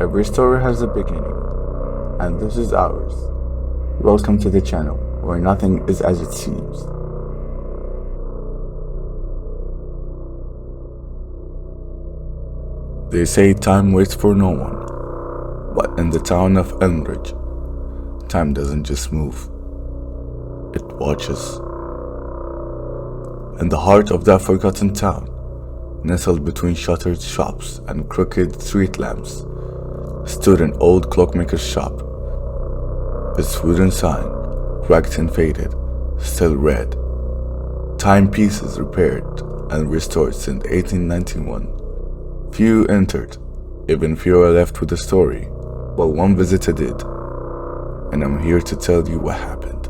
Every story has a beginning, and this is ours. Welcome to the channel, where nothing is as it seems. They say time waits for no one, but in the town of Elmridge, time doesn't just move, it watches. In the heart of that forgotten town, nestled between shuttered shops and crooked street lamps, stood an old clockmaker's shop. Its wooden sign, cracked and faded, still read, "Timepieces repaired and restored since 1891. Few entered, even fewer left with a story, but one visitor did. And I'm here to tell you what happened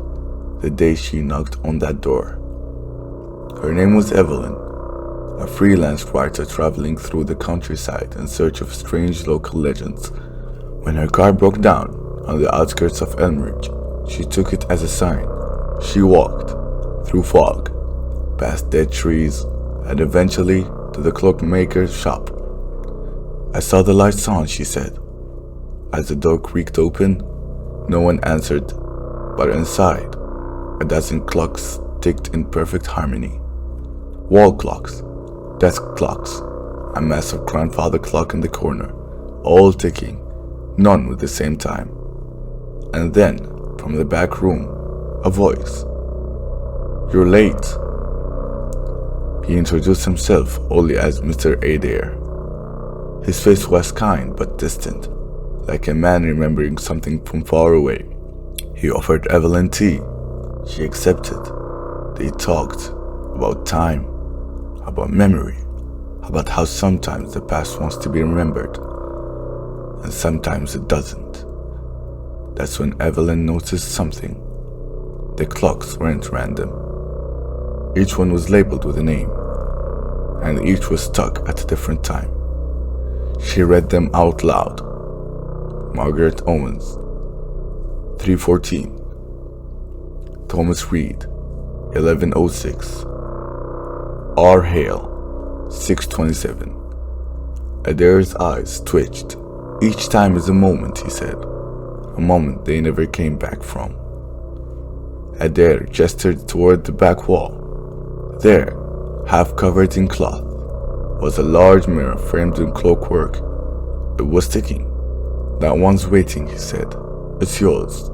the day she knocked on that door." Her name was Evelyn, a freelance writer traveling through the countryside in search of strange local legends. When her car broke down on the outskirts of Elmridge, she took it as a sign. She walked through fog, past dead trees, and eventually to the clockmaker's shop. "I saw the lights on," she said. As the door creaked open, no one answered, but inside, a dozen clocks ticked in perfect harmony. Wall clocks, desk clocks, a massive grandfather clock in the corner, all ticking, none with the same time. And then, from the back room, a voice. "You're late." He introduced himself only as Mr. Adair. His face was kind but distant, like a man remembering something from far away. He offered Evelyn tea. She accepted. They talked about time, about memory, about how sometimes the past wants to be remembered, and sometimes it doesn't. That's when Evelyn noticed something. The clocks weren't random. Each one was labeled with a name, and each was stuck at a different time. She read them out loud. Margaret Owens, 3:14. Thomas Reed, 11:06. R. Hale, 6:27. Adair's eyes twitched. "Each time is a moment," he said. "A moment they never came back from." Adair gestured toward the back wall. There, half covered in cloth, was a large mirror framed in clockwork. It was ticking. "That one's waiting," he said. "It's yours."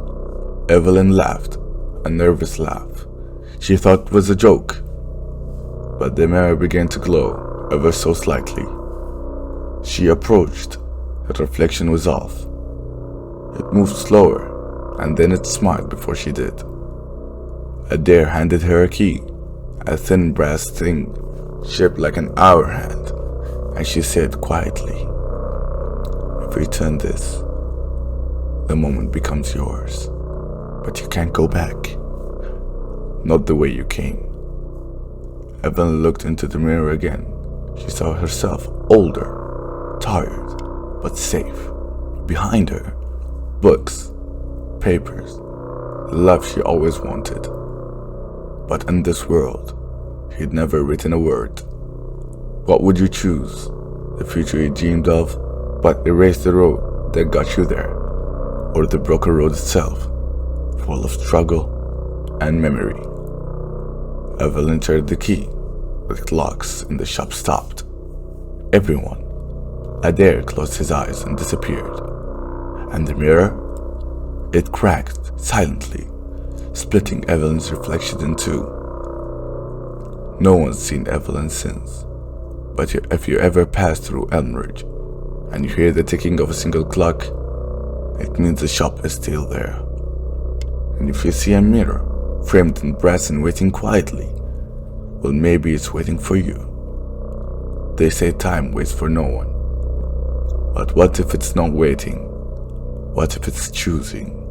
Evelyn laughed, a nervous laugh. She thought it was a joke. But the mirror began to glow, ever so slightly. She approached. Her reflection was off. It moved slower, and then it smiled before she did. Adair handed her a key, a thin brass thing shaped like an hour hand, and she said quietly, "If we turn this, the moment becomes yours, but you can't go back. Not the way you came." Evelyn looked into the mirror again. She saw herself older, tired, but safe. Behind her, books, papers, the love she always wanted. But in this world, he'd never written a word. What would you choose? The future you dreamed of, but erased the road that got you there? Or the broken road itself, full of struggle and memory? Evelyn turned the key. The clocks in the shop stopped. Everyone. Adair closed his eyes and disappeared. And the mirror? It cracked silently, splitting Evelyn's reflection in two. No one's seen Evelyn since, but if you ever pass through Elmridge and you hear the ticking of a single clock, it means the shop is still there. And if you see a mirror framed in brass and waiting quietly, well, maybe it's waiting for you. They say time waits for no one. But what if it's not waiting? What if it's choosing?